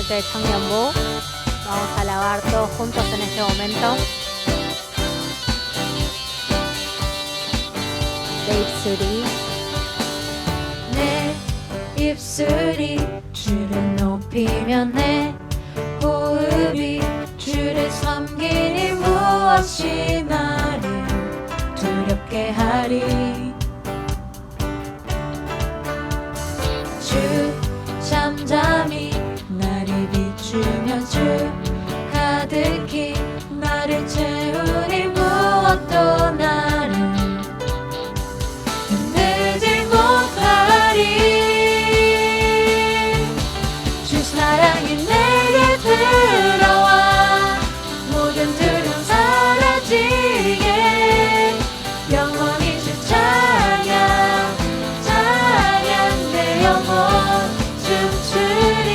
parte de Changyambu. Vamos a alabar todos juntos en este momento. 내 입술이 내 입술이 주를 높이며 내 호흡이 주를 섬기니 무엇이 나를 두렵게 하리. 주 잠잠히 나를 비추며 주 가득히 나를 채우니 무엇도 나를 흔들지 못하리. 주 사랑이 내게 들어와 모든 두려움 사라지게 영원히 주 찬양 찬양 내 영혼 춤추리.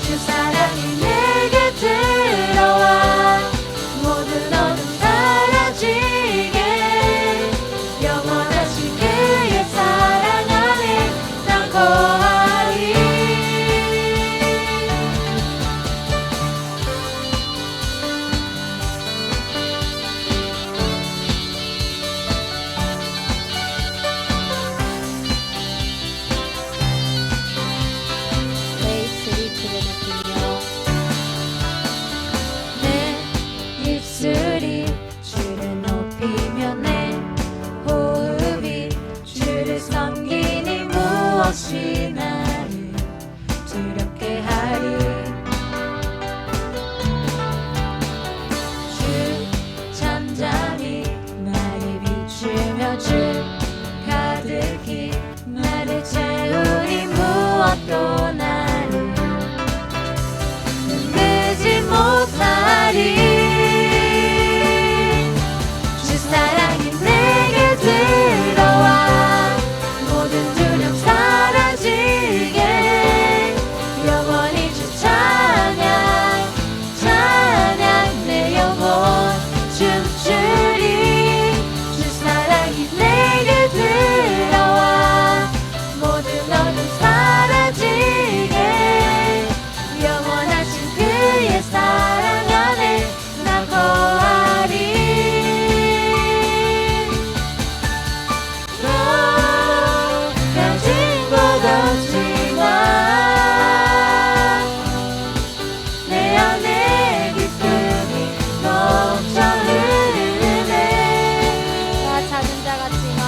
주 사랑이 내게 들어와 모든 어둠 사라지게 영원하신 그의 사랑 안에 난 거하리. 내 입술이 주를 높이며 내 입술이 주를 높이며 내 호흡이 주를 섬기니 무엇이 나를 두렵게 하리. 주 잠잠히 나를 비추며 주 가득히 나를 채우니 무엇도 나를 흔들지 못하리. 주 사랑이 내게 들어와 모든 두려움 사라지게 영원히 주 찬양 찬양 내 영혼 춤추리. 주 사랑이 내게 들어와 모든 어둠 사라지게 영원하신 그의 사랑 안에 나 거하리. 너 가진 것 없지만 내 안에 기쁨이 넘쳐 흐르네. 나 작은 자 같지만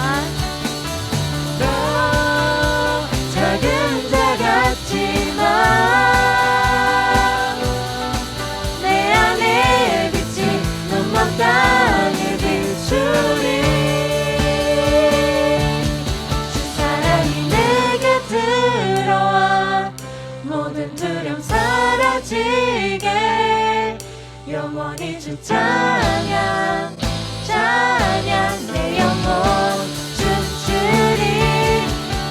너 작은 자 같지만 내 안에 빛이 눈먼 땅에 비추리. 주 사랑이 내게 들어와 모든 두려움 사라지게 영원히 주 찬양 찬양 내 영혼 춤추리.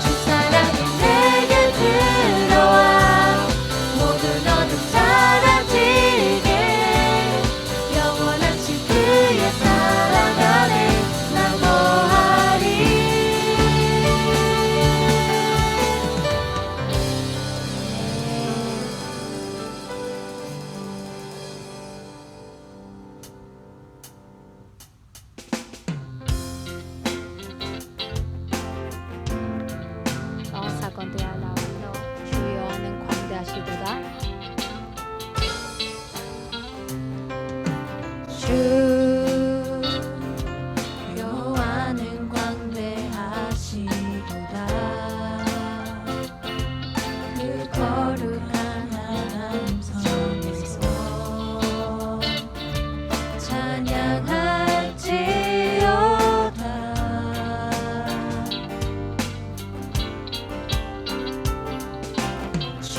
주 사랑이 내게 들어와 모든 어둠 사라지게 영원하신 그의 사랑 안에 난 거하리. Vamos a continuar alabando. 주 여호와는 광대하시도다. 주 여호와는 광대하시도다. 그 거룩한 하나님 성에서 찬양할지어다. 주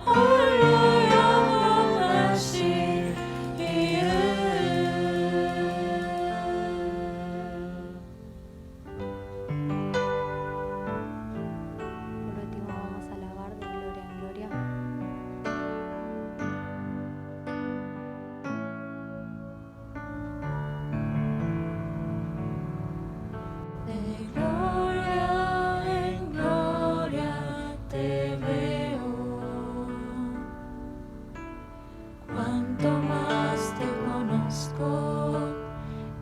홀로 영원하신 이름. Por último vamos a alabar de gloria en gloria. De gloria en gloria te veo. Cuanto más te conozco,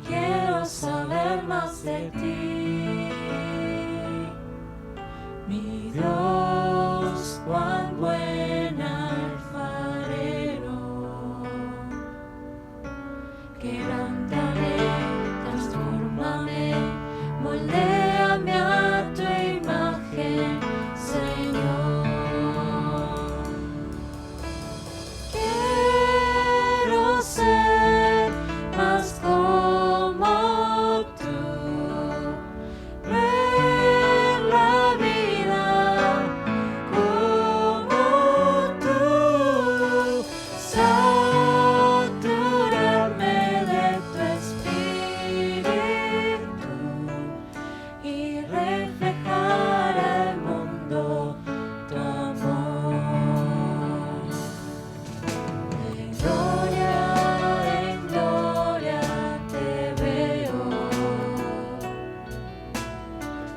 quiero saber más de ti. Mi Dios, cuán buen alfarero. Quebrántame, transfórmame, moldéame a tu imagen, Señor. Quiero ser más como tú, ver la vida como tú, saturarme de tu espíritu y reflejar al mundo tu amor. De gloria en gloria te veo.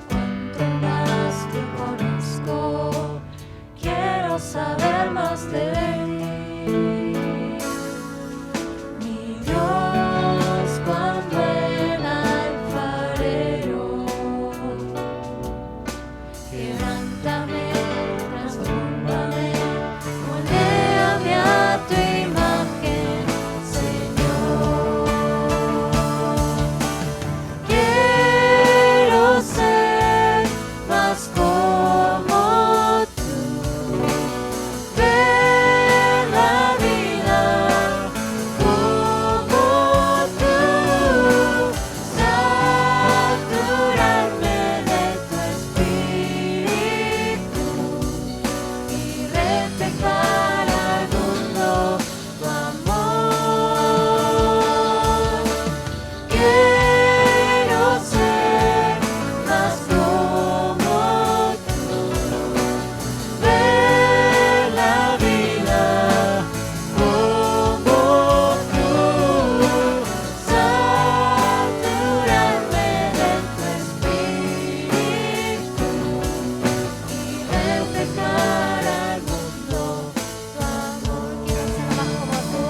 Cuanto más te conozco, quiero saber más de ti. Mi Dios, cuán buen alfarero. Quebrántame, transfórmame, moldéame a tu imagen, Señor. Quiero ser más como tú, ver la vida como tú, saturarme de tu espíritu y reflejar al mundo tu amor. Quiero ser más como tú, ver la vida como tú, saturarme de tu espíritu y reflejar al mundo tu amor. Quiero ser más como tú.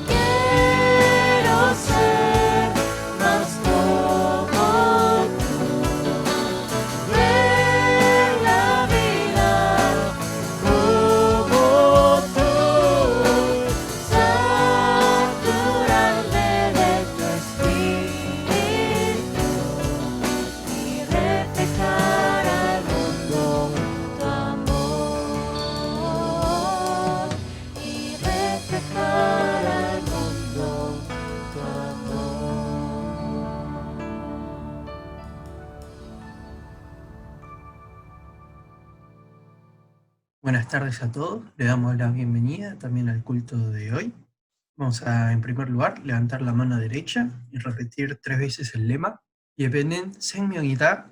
Quiero ser más como tú, ver la vida como tú, saturarme de tu espíritu y reflejar al mundo tu amor. Y reflejar al mundo tu amor. Buenas tardes a todos, le damos la bienvenida también al culto de hoy. Vamos a, en primer lugar, levantar la mano derecha y repetir 3 veces el lema. 예배는 생명이다,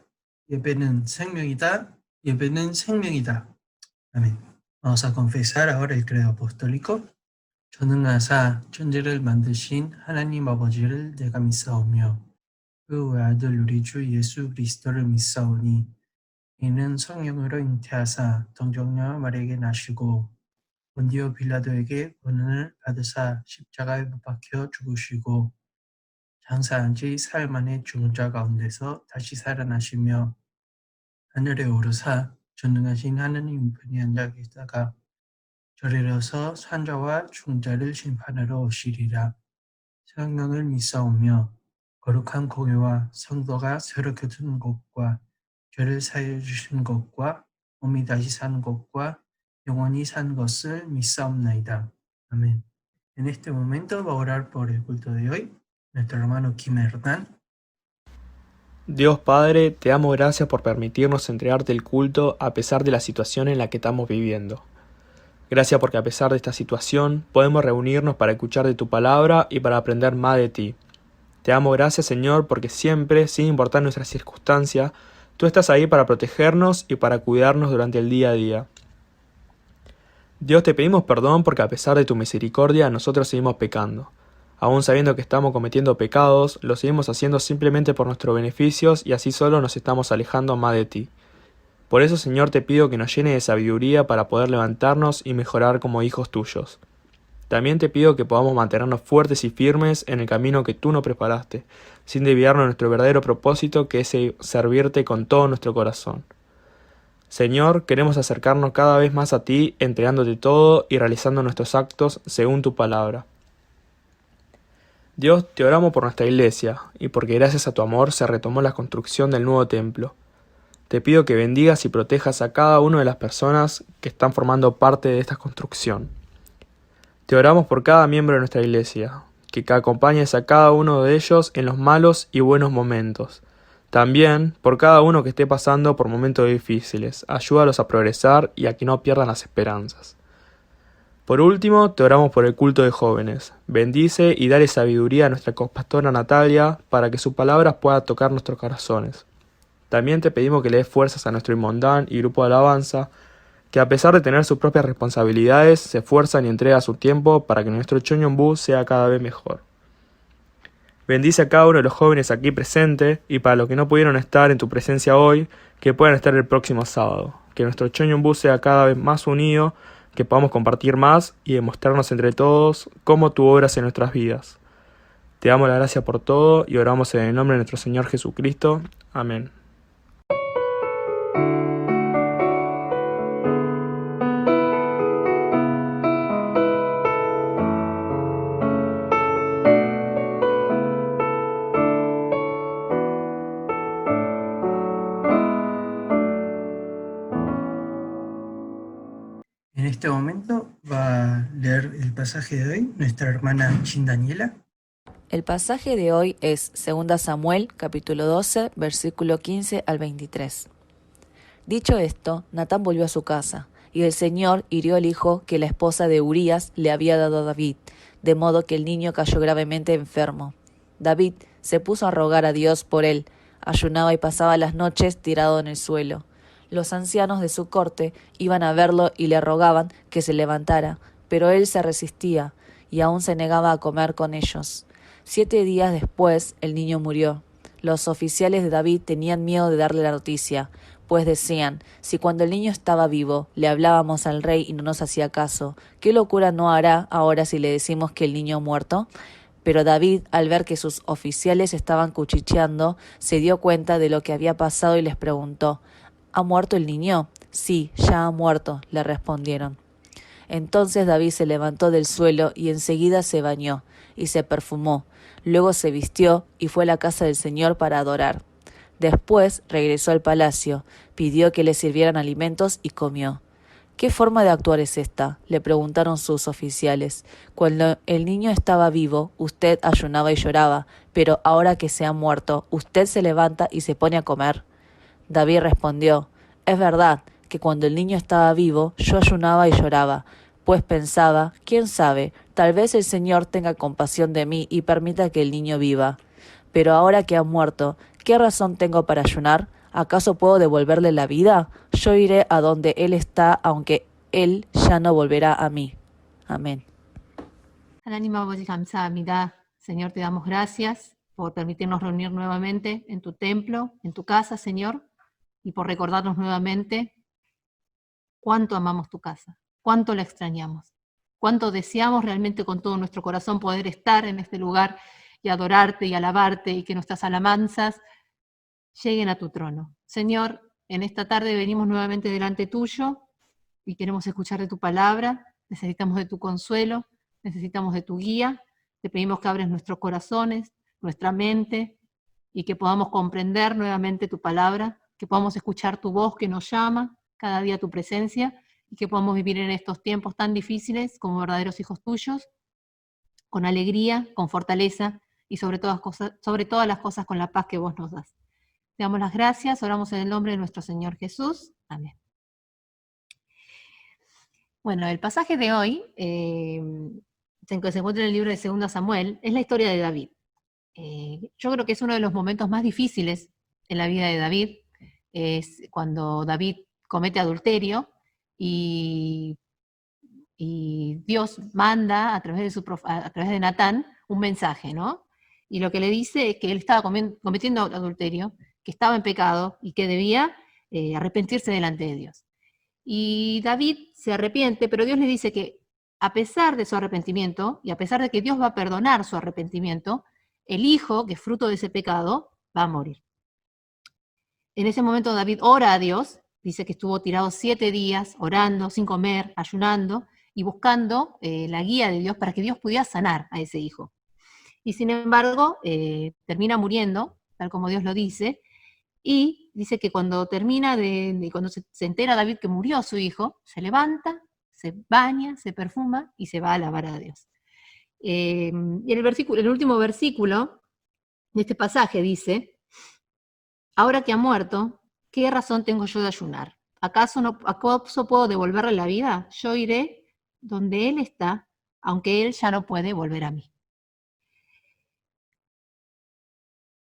예배는 생명이다, 예배는 생명이다. Amén. Vamos a confesar ahora el credo apostólico. 전능하사 천지를 만드신 하나님 아버지를 내가 믿사오며 그 외아들 우리 주 예수 그리스도를 믿사오니 이는 성령으로 잉태하사 동정녀 마리아에게 나시고 본디오 빌라도에게 고난을 받으사 십자가에 못 박혀 죽으시고 장사한 지 사흘 만에 죽은 자 가운데서 다시 살아나시며 하늘에 오르사 전능하신 하느님 우편에 앉아 계시다가 저리로서 산자와 죽은 자를 심판하러 오시리라. 성령을 믿사오며 거룩한 공회와 성도가 새롭게 드는 것과 죄를 사하여 주신 것과 몸이 다시 사는 것과 영원히 사는 것을 믿사옵나이다. Amén. En este momento va a orar por el culto de hoy nuestro hermano Kim Hernán. Dios Padre, te damos gracias por permitirnos entregarte el culto a pesar de la situación en la que estamos viviendo. Gracias porque a pesar de esta situación podemos reunirnos para escuchar de tu palabra y para aprender más de ti. Te damos gracias, Señor, porque siempre, sin importar nuestras circunstancias, tú estás ahí para protegernos y para cuidarnos durante el día a día. Dios, te pedimos perdón porque a pesar de tu misericordia nosotros seguimos pecando. Aún sabiendo que estamos cometiendo pecados, lo seguimos haciendo simplemente por nuestros beneficios y así solo nos estamos alejando más de ti. Por eso, Señor, te pido que nos llene de sabiduría para poder levantarnos y mejorar como hijos tuyos. También te pido que podamos mantenernos fuertes y firmes en el camino que tú nos preparaste, sin desviarnos de nuestro verdadero propósito, que es servirte con todo nuestro corazón. Señor, queremos acercarnos cada vez más a ti, entregándote todo y realizando nuestros actos según tu palabra. Dios, te oramos por nuestra iglesia, y porque gracias a tu amor se retomó la construcción del nuevo templo. Te pido que bendigas y protejas a cada una de las personas que están formando parte de esta construcción. Te oramos por cada miembro de nuestra iglesia, que acompañes a cada uno de ellos en los malos y buenos momentos. También por cada uno que esté pasando por momentos difíciles, ayúdalos a progresar y a que no pierdan las esperanzas. Por último, te oramos por el culto de jóvenes. Bendice y dale sabiduría a nuestra copastora Natalia para que su palabra pueda tocar nuestros corazones. También te pedimos que le des fuerzas a nuestro Imondán y grupo de alabanza, que a pesar de tener sus propias responsabilidades, se esfuerzan y entregan su tiempo para que nuestro Choñombú sea cada vez mejor. Bendice a cada uno de los jóvenes aquí presentes y para los que no pudieron estar en tu presencia hoy, que puedan estar el próximo sábado. Que nuestro Choñombú sea cada vez más unido, que podamos compartir más y demostrarnos entre todos cómo tú obras en nuestras vidas. Te damos la gracia por todo y oramos en el nombre de nuestro Señor Jesucristo. Amén. En este momento va a leer el pasaje de hoy nuestra hermana Chin Daniela. El pasaje de hoy es 2 Samuel, capítulo 12, versículo 15 al 23. Dicho esto, Natán volvió a su casa, y el Señor hirió el hijo que la esposa de Urías le había dado a David, de modo que el niño cayó gravemente enfermo. David se puso a rogar a Dios por él, ayunaba y pasaba las noches tirado en el suelo. Los ancianos de su corte iban a verlo y le rogaban que se levantara, pero él se resistía y aún se negaba a comer con ellos. 7 días después, el niño murió. Los oficiales de David tenían miedo de darle la noticia, pues decían, si cuando el niño estaba vivo le hablábamos al rey y no nos hacía caso, ¿qué locura no hará ahora si le decimos que el niño ha muerto? Pero David, al ver que sus oficiales estaban cuchicheando, se dio cuenta de lo que había pasado y les preguntó, ¿ha muerto el niño? Sí, ya ha muerto, le respondieron. Entonces David se levantó del suelo y enseguida se bañó y se perfumó. Luego se vistió y fue a la casa del Señor para adorar. Después regresó al palacio, pidió que le sirvieran alimentos y comió. ¿Qué forma de actuar es esta?, le preguntaron sus oficiales. Cuando el niño estaba vivo, usted ayunaba y lloraba, pero ahora que se ha muerto, usted se levanta y se pone a comer. David respondió, es verdad que cuando el niño estaba vivo, yo ayunaba y lloraba, pues pensaba, quién sabe, tal vez el Señor tenga compasión de mí y permita que el niño viva. Pero ahora que ha muerto, ¿qué razón tengo para ayunar? ¿Acaso puedo devolverle la vida? Yo iré a donde él está, aunque él ya no volverá a mí. Amén. 하나님 아버지 감사합니다. Señor, te damos gracias por permitirnos reunir nuevamente en tu templo, en tu casa, Señor, y por recordarnos nuevamente cuánto amamos tu casa, cuánto la extrañamos, cuánto deseamos realmente con todo nuestro corazón poder estar en este lugar y adorarte y alabarte y que nuestras alabanzas lleguen a tu trono. Señor, en esta tarde venimos nuevamente delante tuyo y queremos escuchar de tu palabra, necesitamos de tu consuelo, necesitamos de tu guía, te pedimos que abres nuestros corazones, nuestra mente y que podamos comprender nuevamente tu palabra, que podamos escuchar tu voz que nos llama, cada día tu presencia, y que podamos vivir en estos tiempos tan difíciles como verdaderos hijos tuyos, con alegría, con fortaleza y sobre todas las cosas con la paz que vos nos das. Te damos las gracias, oramos en el nombre de nuestro Señor Jesús. Amén. Bueno, el pasaje de hoy, se encuentra en el libro de 2 Samuel, es la historia de David. Yo creo que es uno de los momentos más difíciles en la vida de David, es cuando David comete adulterio y Dios manda a través de Natán un mensaje, ¿no? Y lo que le dice es que él estaba cometiendo adulterio, que estaba en pecado y que debía arrepentirse delante de Dios. Y David se arrepiente, pero Dios le dice que a pesar de su arrepentimiento, y a pesar de que Dios va a perdonar su arrepentimiento, el hijo, que es fruto de ese pecado, va a morir. En ese momento David ora a Dios, dice que estuvo tirado 7 días orando, sin comer, ayunando, y buscando la guía de Dios para que Dios pudiera sanar a ese hijo. Y sin embargo, termina muriendo, tal como Dios lo dice, y dice que cuando cuando se entera David que murió su hijo, se levanta, se baña, se perfuma y se va a alabar a Dios. Y el último versículo de este pasaje dice: ahora que ha muerto, ¿qué razón tengo yo de ayunar? ¿Acaso puedo devolverle la vida? Yo iré donde él está, aunque él ya no puede volver a mí.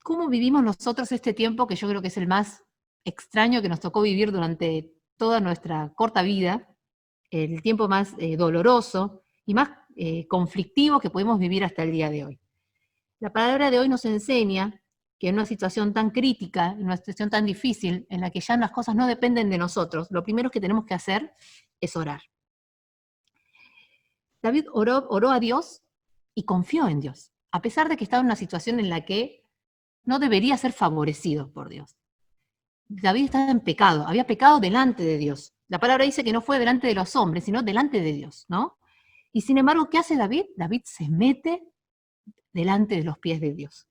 ¿Cómo vivimos nosotros este tiempo, que yo creo que es el más extraño que nos tocó vivir durante toda nuestra corta vida, el tiempo más doloroso y más conflictivo que podemos vivir hasta el día de hoy? La palabra de hoy nos enseña que en una situación tan crítica, en una situación tan difícil, en la que ya las cosas no dependen de nosotros, lo primero que tenemos que hacer es orar. David oró a Dios y confió en Dios, a pesar de que estaba en una situación en la que no debería ser favorecido por Dios. David estaba en pecado, había pecado delante de Dios. La palabra dice que no fue delante de los hombres, sino delante de Dios, ¿no? Y sin embargo, ¿qué hace David? David se mete delante de los pies de Dios.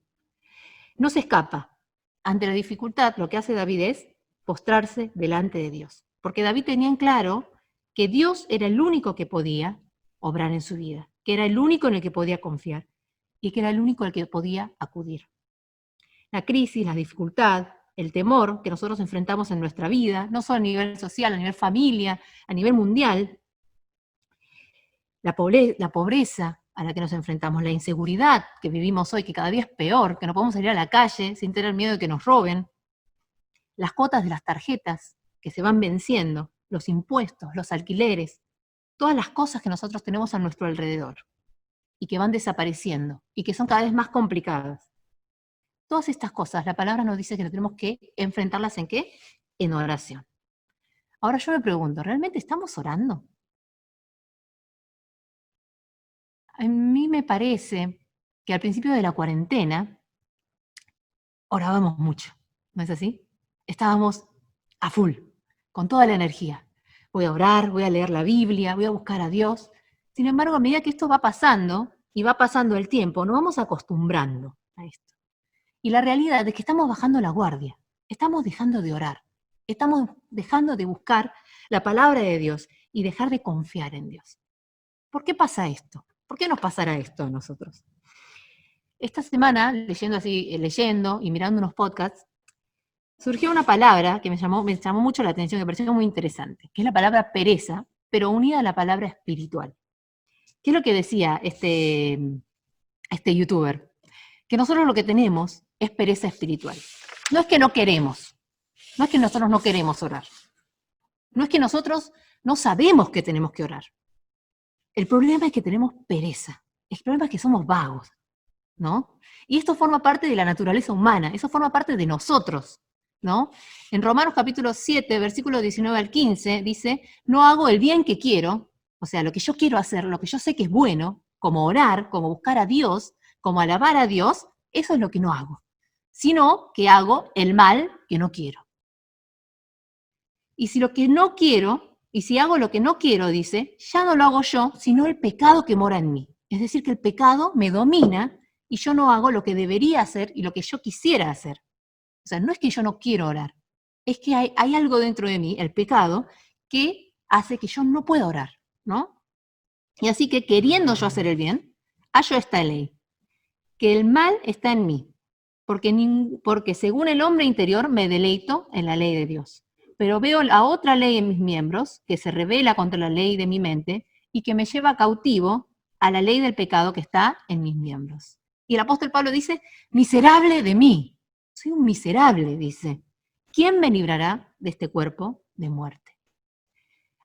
No se escapa. Ante la dificultad, lo que hace David es postrarse delante de Dios. Porque David tenía en claro que Dios era el único que podía obrar en su vida, que era el único en el que podía confiar y que era el único al que podía acudir. La crisis, la dificultad, el temor que nosotros enfrentamos en nuestra vida, no solo a nivel social, a nivel familia, a nivel mundial, la pobreza a la que nos enfrentamos, la inseguridad que vivimos hoy, que cada día es peor, que no podemos salir a la calle sin tener miedo de que nos roben, las cuotas de las tarjetas que se van venciendo, los impuestos, los alquileres, todas las cosas que nosotros tenemos a nuestro alrededor y que van desapareciendo y que son cada vez más complicadas. Todas estas cosas, la palabra nos dice que tenemos que enfrentarlas ¿en qué? En oración. Ahora yo me pregunto, ¿realmente estamos orando? A mí me parece que al principio de la cuarentena orábamos mucho, ¿no es así? Estábamos a full, con toda la energía. Voy a orar, voy a leer la Biblia, voy a buscar a Dios. Sin embargo, a medida que esto va pasando, y va pasando el tiempo, nos vamos acostumbrando a esto. Y la realidad es que estamos bajando la guardia, estamos dejando de orar, estamos dejando de buscar la palabra de Dios y dejar de confiar en Dios. ¿Por qué pasa esto? ¿Por qué nos pasará esto a nosotros? Esta semana, leyendo y mirando unos podcasts, surgió una palabra que me llamó mucho la atención, que me pareció muy interesante, que es la palabra pereza, pero unida a la palabra espiritual. ¿Qué es lo que decía este youtuber? Que nosotros lo que tenemos es pereza espiritual. No es que no queremos, no es que nosotros no queremos orar, no es que nosotros no sabemos que tenemos que orar. El problema es que tenemos pereza, el problema es que somos vagos, ¿no? Y esto forma parte de la naturaleza humana, eso forma parte de nosotros, ¿no? En Romanos capítulo 7, versículo 19 al 15, dice: no hago el bien que quiero, o sea, lo que yo quiero hacer, lo que yo sé que es bueno, como orar, como buscar a Dios, como alabar a Dios, eso es lo que no hago, sino que hago el mal que no quiero. Y si lo que no quiero, y si hago lo que no quiero, dice, ya no lo hago yo, sino el pecado que mora en mí. Es decir, que el pecado me domina y yo no hago lo que debería hacer y lo que yo quisiera hacer. O sea, no es que yo no quiero orar, es que hay algo dentro de mí, el pecado, que hace que yo no pueda orar, ¿no? Y así que queriendo yo hacer el bien, hallo esta ley, que el mal está en mí, porque según el hombre interior me deleito en la ley de Dios. Pero veo la otra ley en mis miembros, que se rebela contra la ley de mi mente y que me lleva cautivo a la ley del pecado que está en mis miembros. Y el apóstol Pablo dice, miserable de mí. Soy un miserable, dice. ¿Quién me librará de este cuerpo de muerte?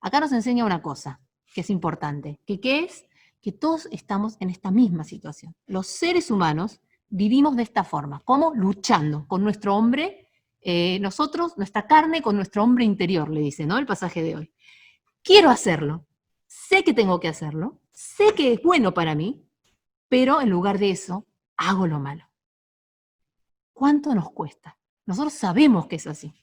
Acá nos enseña una cosa que es importante, que ¿qué es? Que todos estamos en esta misma situación. Los seres humanos vivimos de esta forma, como luchando con nuestro hombre, nosotros, nuestra carne con nuestro hombre interior, le dice, ¿no? El pasaje de hoy. Quiero hacerlo, sé que tengo que hacerlo, sé que es bueno para mí, pero en lugar de eso, hago lo malo. ¿Cuánto nos cuesta? Nosotros sabemos que es así.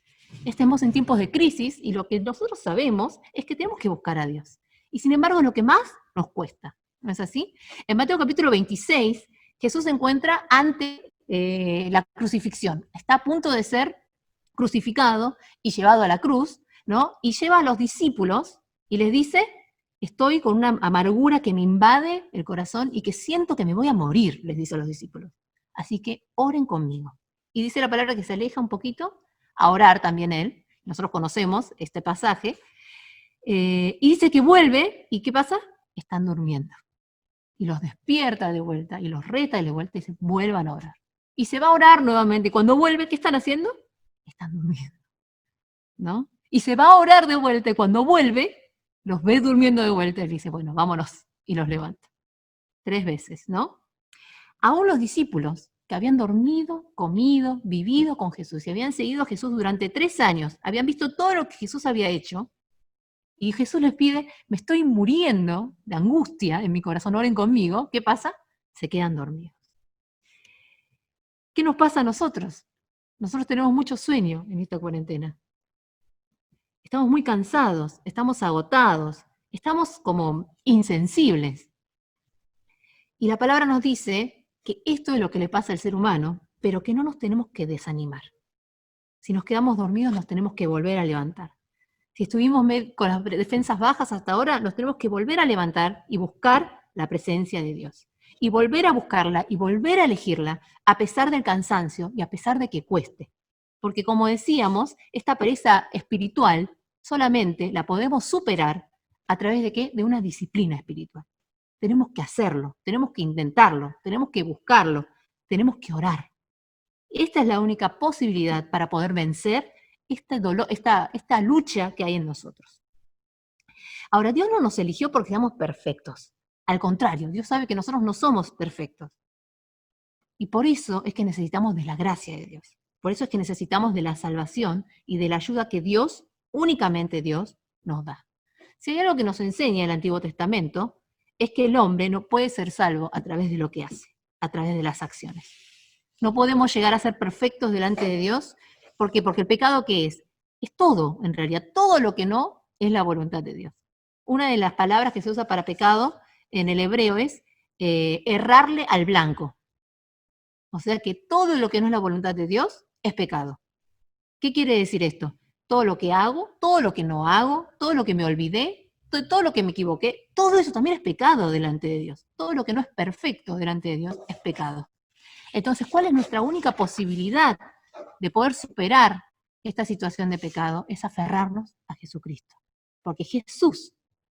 Estamos en tiempos de crisis y lo que nosotros sabemos es que tenemos que buscar a Dios. Y sin embargo, es lo que más nos cuesta. ¿No es así? En Mateo capítulo 26, Jesús se encuentra ante la crucifixión. Está a punto de ser crucificado y llevado a la cruz, ¿no? Y lleva a los discípulos y les dice, estoy con una amargura que me invade el corazón y que siento que me voy a morir, les dice a los discípulos. Así que oren conmigo. Y dice la palabra que se aleja un poquito a orar también él. Nosotros conocemos este pasaje. Y dice que vuelve, ¿y qué pasa? Están durmiendo. Y los despierta de vuelta, y los reta de vuelta, y dice, vuelvan a orar. Y se va a orar nuevamente. Y cuando vuelve, ¿qué están haciendo? Están durmiendo, ¿no? Y se va a orar de vuelta, y cuando vuelve, los ve durmiendo de vuelta, y dice, bueno, vámonos, y los levanta. 3 veces, ¿no? Aún los discípulos, que habían dormido, comido, vivido con Jesús, y habían seguido a Jesús durante 3 años, habían visto todo lo que Jesús había hecho, y Jesús les pide, me estoy muriendo de angustia en mi corazón, oren conmigo. ¿Qué pasa? Se quedan dormidos. ¿Qué nos pasa a nosotros? Nosotros tenemos mucho sueño en esta cuarentena. Estamos muy cansados, estamos agotados, estamos como insensibles. Y la palabra nos dice que esto es lo que le pasa al ser humano, pero que no nos tenemos que desanimar. Si nos quedamos dormidos, nos tenemos que volver a levantar. Si estuvimos con las defensas bajas hasta ahora, nos tenemos que volver a levantar y buscar la presencia de Dios. Y volver a buscarla y volver a elegirla a pesar del cansancio y a pesar de que cueste. Porque como decíamos, esta pereza espiritual solamente la podemos superar a través de ¿qué? De una disciplina espiritual. Tenemos que hacerlo, tenemos que intentarlo, tenemos que buscarlo, tenemos que orar. Esta es la única posibilidad para poder vencer este dolor, esta lucha que hay en nosotros. Ahora, Dios no nos eligió porque seamos perfectos. Al contrario, Dios sabe que nosotros no somos perfectos. Y por eso es que necesitamos de la gracia de Dios. Por eso es que necesitamos de la salvación y de la ayuda que Dios, únicamente Dios, nos da. Si hay algo que nos enseña el Antiguo Testamento, es que el hombre no puede ser salvo a través de lo que hace, a través de las acciones. No podemos llegar a ser perfectos delante de Dios. ¿Por qué? Porque el pecado, ¿qué es? Es todo, en realidad. Todo lo que no es la voluntad de Dios. Una de las palabras que se usa para pecado en el hebreo es errarle al blanco. O sea que todo lo que no es la voluntad de Dios es pecado. ¿Qué quiere decir esto? Todo lo que hago, todo lo que no hago, todo lo que me olvidé, todo lo que me equivoqué, todo eso también es pecado delante de Dios. Todo lo que no es perfecto delante de Dios es pecado. Entonces, ¿cuál es nuestra única posibilidad de poder superar esta situación de pecado? Es aferrarnos a Jesucristo. Porque Jesús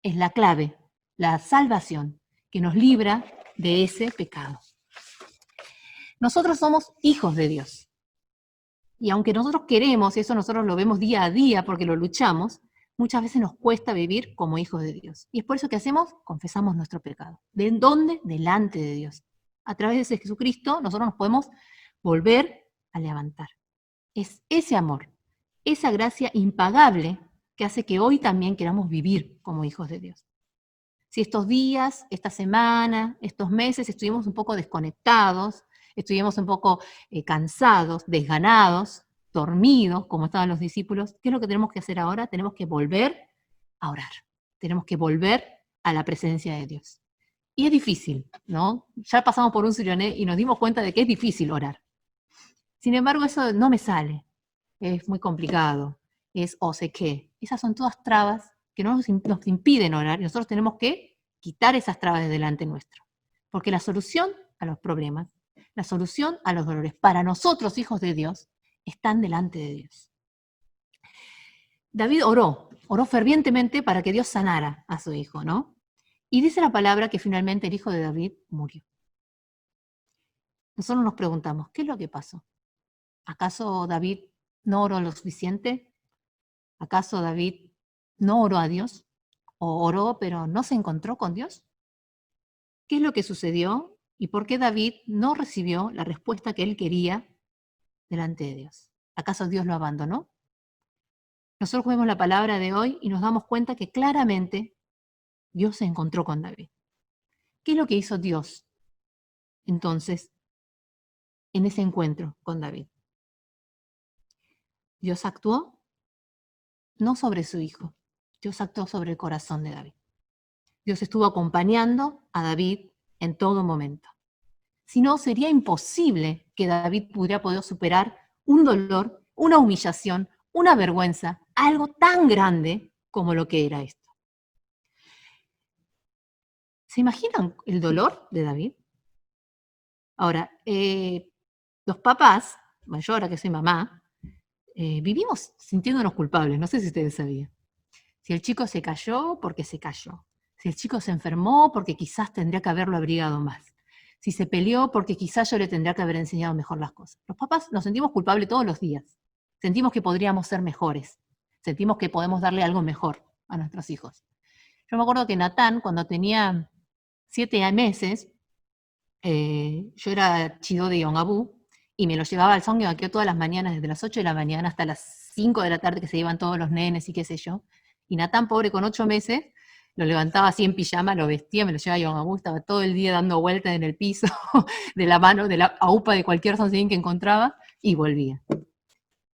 es la clave, la salvación que nos libra de ese pecado. Nosotros somos hijos de Dios. Y aunque nosotros queremos, y eso nosotros lo vemos día a día porque lo luchamos, muchas veces nos cuesta vivir como hijos de Dios. Y es por eso que hacemos, confesamos nuestro pecado. ¿De dónde? Delante de Dios. A través de ese Jesucristo nosotros nos podemos volver a levantar. Es ese amor, esa gracia impagable que hace que hoy también queramos vivir como hijos de Dios. Si estos días, esta semana, estos meses estuvimos un poco desconectados, estuvimos un poco cansados, desganados, dormidos, como estaban los discípulos, ¿qué es lo que tenemos que hacer ahora? Tenemos que volver a orar. Tenemos que volver a la presencia de Dios. Y es difícil, ¿no? Ya pasamos por un Sirioné y nos dimos cuenta de que es difícil orar. Sin embargo, eso no me sale. Es muy complicado. Es o sé qué. Esas son todas trabas que nos impiden orar y nosotros tenemos que quitar esas trabas de delante nuestro. Porque la solución a los problemas La solución a los dolores para nosotros, hijos de Dios, están delante de Dios. David oró fervientemente para que Dios sanara a su hijo, ¿no? Y dice la palabra que finalmente el hijo de David murió. Nosotros nos preguntamos, ¿qué es lo que pasó? ¿Acaso David no oró lo suficiente? ¿Acaso David no oró a Dios? ¿O oró pero no se encontró con Dios? ¿Qué es lo que sucedió? ¿Y por qué David no recibió la respuesta que él quería delante de Dios? ¿Acaso Dios lo abandonó? Nosotros vemos la palabra de hoy y nos damos cuenta que claramente Dios se encontró con David. ¿Qué es lo que hizo Dios entonces en ese encuentro con David? Dios actuó no sobre su hijo, Dios actuó sobre el corazón de David. Dios estuvo acompañando a David en todo momento. Si no, sería imposible que David hubiera podido superar un dolor, una humillación, una vergüenza, algo tan grande como lo que era esto. ¿Se imaginan el dolor de David? Ahora, los papás, bueno, yo ahora que soy mamá, vivimos sintiéndonos culpables, no sé si ustedes sabían. Si el chico se cayó, porque se cayó. Si el chico se enfermó, porque quizás tendría que haberlo abrigado más. Si se peleó, porque quizás yo le tendría que haber enseñado mejor las cosas. Los papás nos sentimos culpables todos los días. Sentimos que podríamos ser mejores. Sentimos que podemos darle algo mejor a nuestros hijos. Yo me acuerdo que Natán, cuando tenía 7 meses, yo era chido de Yongabu, y me lo llevaba al Songgyeonkyo todas las mañanas, desde las 8 de la mañana hasta las 5 de la tarde, que se iban todos los nenes y qué sé yo. Y Natán, pobre, con 8 meses, lo levantaba así en pijama, lo vestía, me lo llevaba a Yongabu, estaba todo el día dando vueltas en el piso, de la mano, de la aupa de cualquier sonsein que encontraba, y volvía.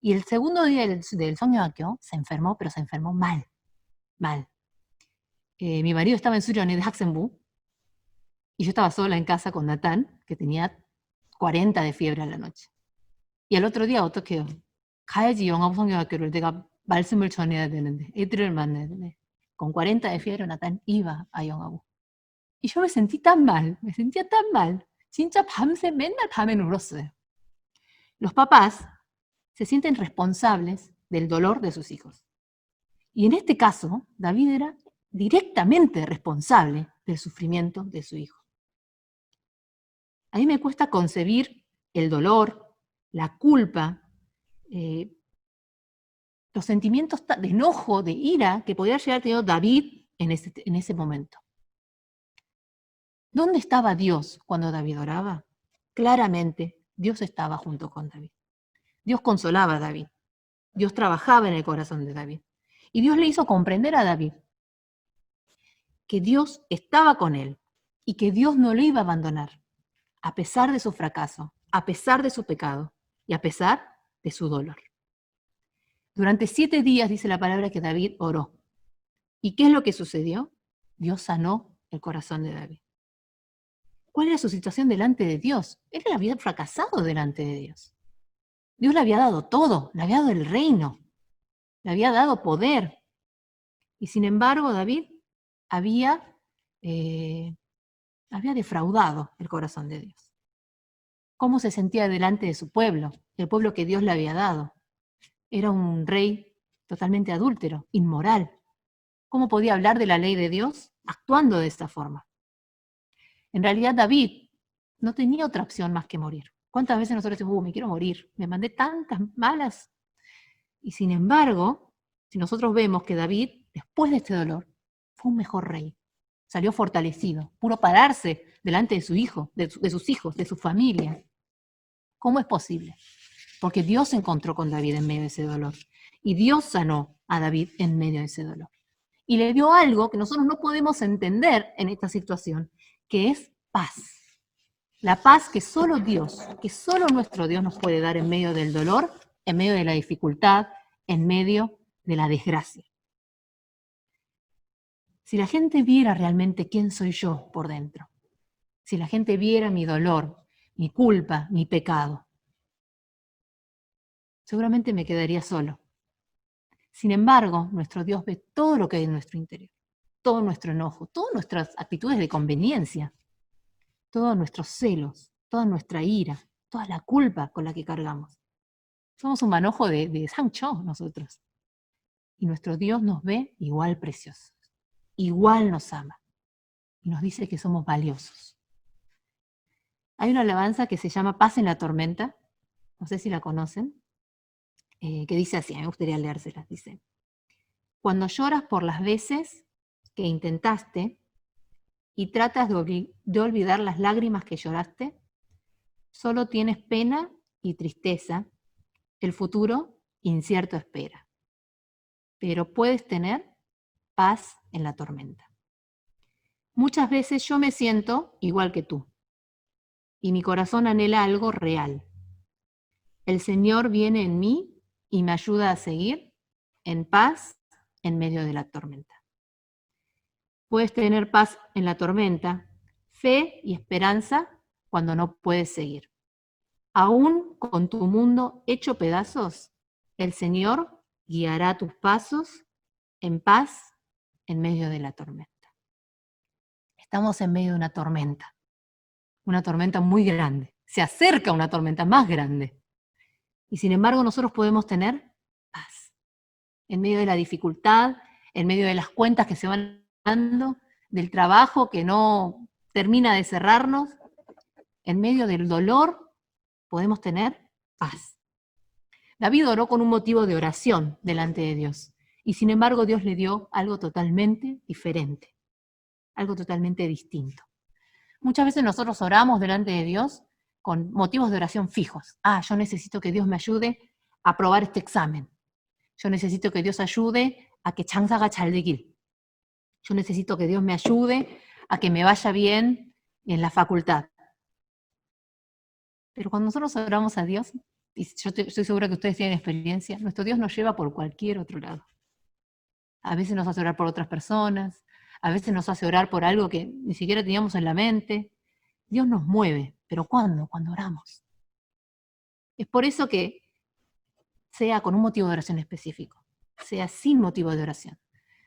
Y el segundo día del Songgyeonkyo se enfermó, pero se enfermó mal. Mi marido estaba en Suryone de Haksenbu, y yo estaba sola en casa con Natán, que tenía 40 de fiebre a la noche. Y al otro día, 어떡해요? 가야지 영아부성경학교를 내가 말씀을 전해야 되는데, 애들을 만나야 되네. Con 40 de fiebre, Natán iba a Yongabu. Y yo me sentía tan mal. 진짜 밤새 맨날 밤에 울었어요. Los papás se sienten responsables del dolor de sus hijos. Y en este caso, David era directamente responsable del sufrimiento de su hijo. A mí me cuesta concebir el dolor, la culpa, los sentimientos de enojo, de ira que podía llegar a tener David en ese momento. ¿Dónde estaba Dios cuando David oraba? Claramente, Dios estaba junto con David. Dios consolaba a David. Dios trabajaba en el corazón de David. Y Dios le hizo comprender a David que Dios estaba con él y que Dios no lo iba a abandonar, a pesar de su fracaso, a pesar de su pecado y a pesar de su dolor. Durante 7 días dice la palabra que David oró. ¿Y qué es lo que sucedió? Dios sanó el corazón de David. ¿Cuál era su situación delante de Dios? Él había fracasado delante de Dios. Dios le había dado todo, le había dado el reino, le había dado poder. Y sin embargo, David había defraudado el corazón de Dios. ¿Cómo se sentía delante de su pueblo, el pueblo que Dios le había dado? Era un rey totalmente adúltero, inmoral. ¿Cómo podía hablar de la ley de Dios actuando de esta forma? En realidad David no tenía otra opción más que morir. ¿Cuántas veces nosotros decimos, me quiero morir, me mandé tantas malas? Y sin embargo, si nosotros vemos que David, después de este dolor, fue un mejor rey. Salió fortalecido, pudo pararse delante de su hijo, de sus hijos, de su familia. ¿Cómo es posible? Porque Dios se encontró con David en medio de ese dolor. Y Dios sanó a David en medio de ese dolor. Y le dio algo que nosotros no podemos entender en esta situación, que es paz. La paz que solo Dios, que solo nuestro Dios nos puede dar en medio del dolor, en medio de la dificultad, en medio de la desgracia. Si la gente viera realmente quién soy yo por dentro, si la gente viera mi dolor, mi culpa, mi pecado, seguramente me quedaría solo. Sin embargo, nuestro Dios ve todo lo que hay en nuestro interior, todo nuestro enojo, todas nuestras actitudes de conveniencia, todos nuestros celos, toda nuestra ira, toda la culpa con la que cargamos. Somos un manojo de Sancho nosotros. Y nuestro Dios nos ve igual preciosos, igual nos ama. Y nos dice que somos valiosos. Hay una alabanza que se llama Paz en la tormenta, no sé si la conocen, que dice así, me gustaría leérsela, dice: cuando lloras por las veces que intentaste y tratas de olvidar las lágrimas que lloraste, solo tienes pena y tristeza, el futuro incierto espera. Pero puedes tener paz en la tormenta. Muchas veces yo me siento igual que tú, y mi corazón anhela algo real. El Señor viene en mí y me ayuda a seguir en paz en medio de la tormenta. Puedes tener paz en la tormenta, fe y esperanza cuando no puedes seguir. Aún con tu mundo hecho pedazos, el Señor guiará tus pasos en paz en medio de la tormenta. Estamos en medio de una tormenta muy grande. Se acerca una tormenta más grande. Y sin embargo nosotros podemos tener paz. En medio de la dificultad, en medio de las cuentas que se van dando, del trabajo que no termina de cerrarnos, en medio del dolor, podemos tener paz. David oró con un motivo de oración delante de Dios. Y sin embargo Dios le dio algo totalmente diferente, algo totalmente distinto. Muchas veces nosotros oramos delante de Dios con motivos de oración fijos. Yo necesito que Dios me ayude a aprobar este examen. Yo necesito que Dios ayude a que chansaga chaldequil. Yo necesito que Dios me ayude a que me vaya bien en la facultad. Pero cuando nosotros oramos a Dios, y yo estoy segura que ustedes tienen experiencia, nuestro Dios nos lleva por cualquier otro lado. A veces nos hace orar por otras personas, a veces nos hace orar por algo que ni siquiera teníamos en la mente. Dios nos mueve, pero ¿cuándo? Cuando oramos. Es por eso que sea con un motivo de oración específico, sea sin motivo de oración,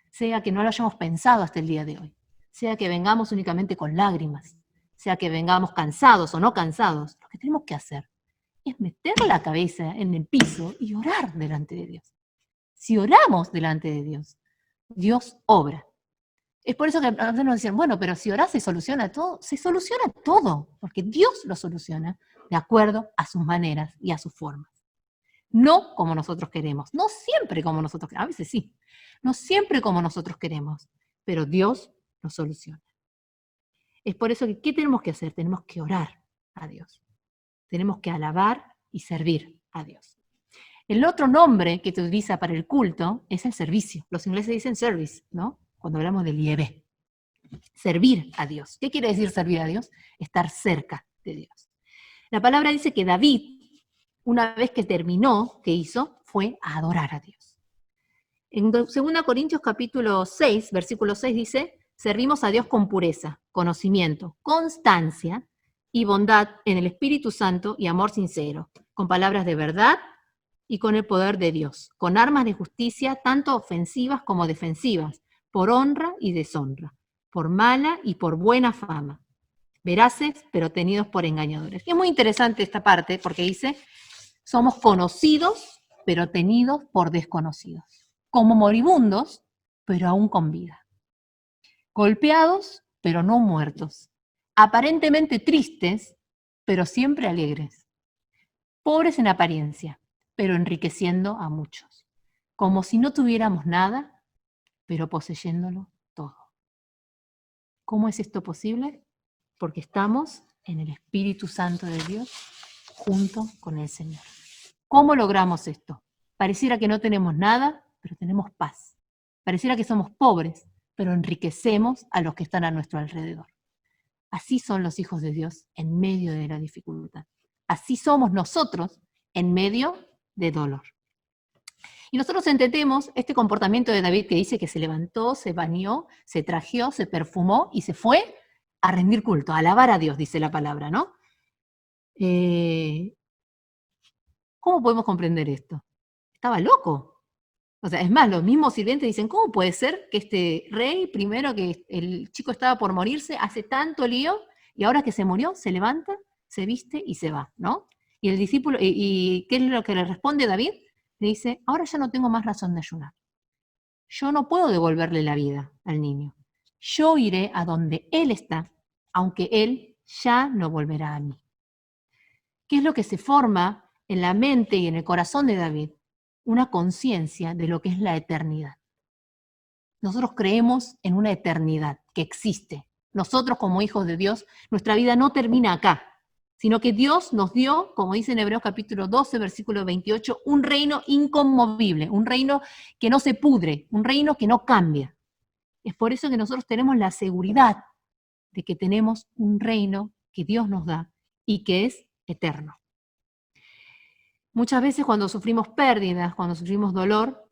sea que no lo hayamos pensado hasta el día de hoy, sea que vengamos únicamente con lágrimas, sea que vengamos cansados o no cansados, lo que tenemos que hacer es meter la cabeza en el piso y orar delante de Dios. Si oramos delante de Dios, Dios obra. Es por eso que a veces nos dicen, bueno, pero si orás se soluciona todo, porque Dios lo soluciona de acuerdo a sus maneras y a sus formas. No como nosotros queremos, no siempre como nosotros queremos, a veces sí, no siempre como nosotros queremos, pero Dios lo soluciona. Es por eso que, ¿qué tenemos que hacer? Tenemos que orar a Dios. Tenemos que alabar y servir a Dios. El otro nombre que se utiliza para el culto es el servicio. Los ingleses dicen service, ¿no? Cuando hablamos del IEB. Servir a Dios. ¿Qué quiere decir servir a Dios? Estar cerca de Dios. La palabra dice que David, una vez que terminó, ¿qué hizo? Fue a adorar a Dios. En 2 Corintios capítulo 6, versículo 6 dice, servimos a Dios con pureza, conocimiento, constancia y bondad en el Espíritu Santo y amor sincero, con palabras de verdad y con el poder de Dios, con armas de justicia tanto ofensivas como defensivas, por honra y deshonra, por mala y por buena fama, veraces pero tenidos por engañadores. Y es muy interesante esta parte porque dice, somos conocidos pero tenidos por desconocidos, como moribundos pero aún con vida, golpeados pero no muertos, aparentemente tristes pero siempre alegres, pobres en apariencia pero enriqueciendo a muchos, como si no tuviéramos nada pero poseyéndolo todo. ¿Cómo es esto posible? Porque estamos en el Espíritu Santo de Dios junto con el Señor. ¿Cómo logramos esto? Pareciera que no tenemos nada, pero tenemos paz. Pareciera que somos pobres, pero enriquecemos a los que están a nuestro alrededor. Así son los hijos de Dios en medio de la dificultad. Así somos nosotros en medio de dolor. Y nosotros entendemos este comportamiento de David que dice que se levantó, se bañó, se trajeó, se perfumó y se fue a rendir culto, a alabar a Dios, dice la palabra, ¿no? ¿Cómo podemos comprender esto? Estaba loco. O sea, es más, los mismos sirvientes dicen, ¿cómo puede ser que este rey, primero que el chico estaba por morirse, hace tanto lío, y ahora que se murió, se levanta se viste y se va, ¿no? Y el discípulo, ¿y qué es lo que le responde David? Le dice, ahora ya no tengo más razón de ayunar. Yo no puedo devolverle la vida al niño. Yo iré a donde él está, aunque él ya no volverá a mí. ¿Qué es lo que se forma en la mente y en el corazón de David? Una conciencia de lo que es la eternidad. Nosotros creemos en una eternidad que existe. Nosotros como hijos de Dios, nuestra vida no termina acá, sino que Dios nos dio, como dice en Hebreos capítulo 12, versículo 28, un reino inconmovible, un reino que no se pudre, un reino que no cambia. Es por eso que nosotros tenemos la seguridad de que tenemos un reino que Dios nos da y que es eterno. Muchas veces cuando sufrimos pérdidas, cuando sufrimos dolor,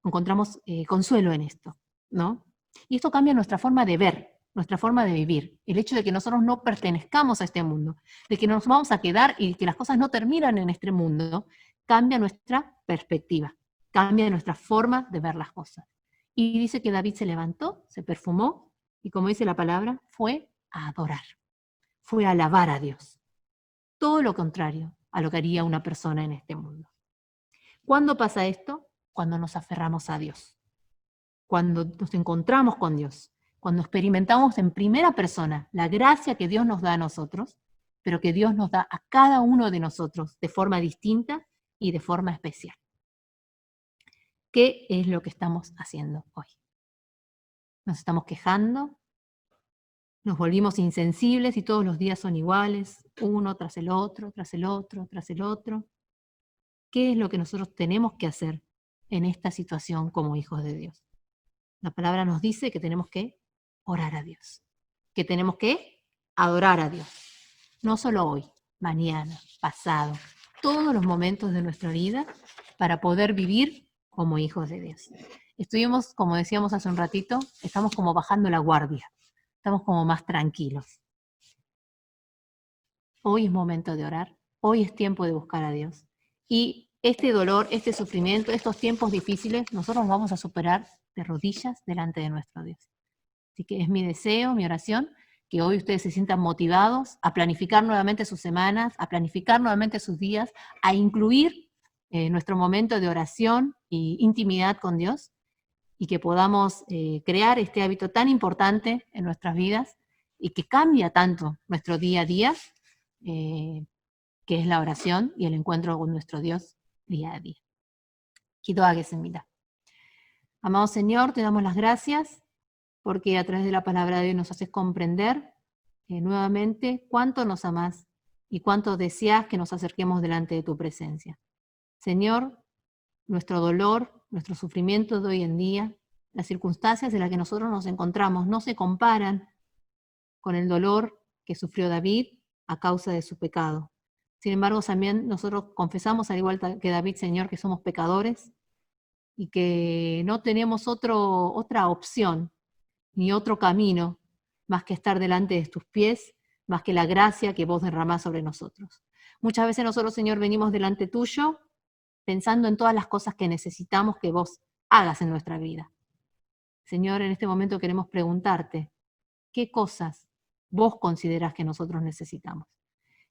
encontramos consuelo en esto, ¿no? Y esto cambia nuestra forma de ver, nuestra forma de vivir. El hecho de que nosotros no pertenezcamos a este mundo, de que nos vamos a quedar y que las cosas no terminan en este mundo, cambia nuestra perspectiva, cambia nuestra forma de ver las cosas. Y dice que David se levantó, se perfumó y, como dice la palabra, fue a adorar, fue a alabar a Dios. Todo lo contrario a lo que haría una persona en este mundo. ¿Cuándo pasa esto? Cuando nos aferramos a Dios, cuando nos encontramos con Dios, cuando experimentamos en primera persona la gracia que Dios nos da a nosotros, pero que Dios nos da a cada uno de nosotros de forma distinta y de forma especial. ¿Qué es lo que estamos haciendo hoy? Nos estamos quejando, nos volvimos insensibles y todos los días son iguales, uno tras el otro, tras el otro, tras el otro. ¿Qué es lo que nosotros tenemos que hacer en esta situación como hijos de Dios? La palabra nos dice que tenemos que orar a Dios, que tenemos que adorar a Dios. No solo hoy, mañana, pasado, todos los momentos de nuestra vida para poder vivir como hijos de Dios. Estuvimos, como decíamos hace un ratito, estamos como bajando la guardia, estamos como más tranquilos. Hoy es momento de orar, hoy es tiempo de buscar a Dios. Y este dolor, este sufrimiento, estos tiempos difíciles, nosotros vamos a superar de rodillas delante de nuestro Dios. Así que es mi deseo, mi oración, que hoy ustedes se sientan motivados a planificar nuevamente sus semanas, a planificar nuevamente sus días, a incluir nuestro momento de oración e intimidad con Dios, y que podamos crear este hábito tan importante en nuestras vidas y que cambia tanto nuestro día a día, que es la oración y el encuentro con nuestro Dios día a día. 기도하겠습니다. Amado Señor, te damos las gracias porque a través de la palabra de Dios nos haces comprender nuevamente cuánto nos amás y cuánto deseas que nos acerquemos delante de tu presencia. Señor, nuestro dolor, nuestro sufrimiento de hoy en día, las circunstancias en las que nosotros nos encontramos no se comparan con el dolor que sufrió David a causa de su pecado. Sin embargo, también nosotros confesamos, al igual que David, Señor, que somos pecadores y que no tenemos otra opción ni otro camino más que estar delante de tus pies, más que la gracia que vos derramás sobre nosotros. Muchas veces nosotros, Señor, venimos delante tuyo pensando en todas las cosas que necesitamos que vos hagas en nuestra vida. Señor, en este momento queremos preguntarte, ¿qué cosas vos considerás que nosotros necesitamos?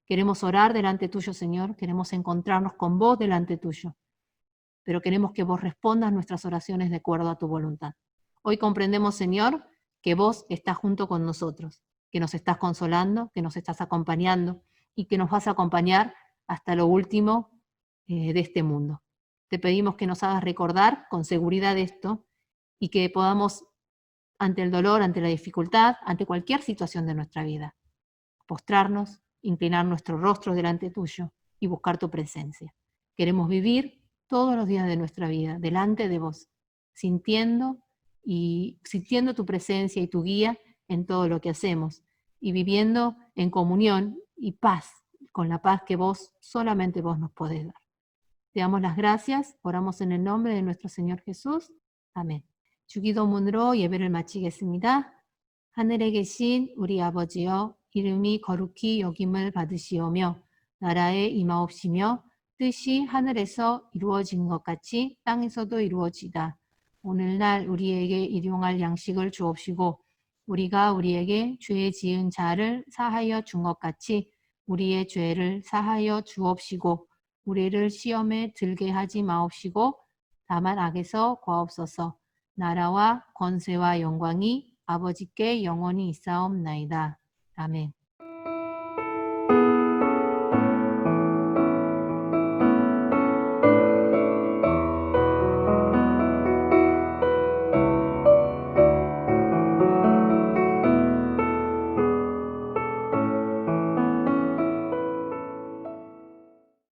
Queremos orar delante tuyo, Señor, queremos encontrarnos con vos delante tuyo, pero queremos que vos respondas nuestras oraciones de acuerdo a tu voluntad. Hoy comprendemos, Señor, que vos estás junto con nosotros, que nos estás consolando, que nos estás acompañando y que nos vas a acompañar hasta lo último de este mundo. Te pedimos que nos hagas recordar con seguridad esto y que podamos, ante el dolor, ante la dificultad, ante cualquier situación de nuestra vida, postrarnos, inclinar nuestro rostro delante tuyo y buscar tu presencia. Queremos vivir todos los días de nuestra vida delante de vos, sintiendo tu presencia y tu guía en todo lo que hacemos y viviendo en comunión y paz, con la paz que solamente vos nos podés dar. Te damos las gracias, oramos en el nombre de nuestro Señor Jesús. Amén. 주기도문으로 예배를 마치겠습니다. 하늘에 계신 우리 아버지여, 이름이 거룩히 여김을 받으시오며 나라에 임하옵시며 뜻이 하늘에서 이루어진 것 같이 땅에서도 이루어지다. 오늘날 우리에게 일용할 양식을 주옵시고 우리가 우리에게 죄 지은 자를 사하여 준 것 같이 우리의 죄를 사하여 주옵시고 우리를 시험에 들게 하지 마옵시고 다만 악에서 구하옵소서. 나라와 권세와 영광이 아버지께 영원히 있사옵나이다. 아멘.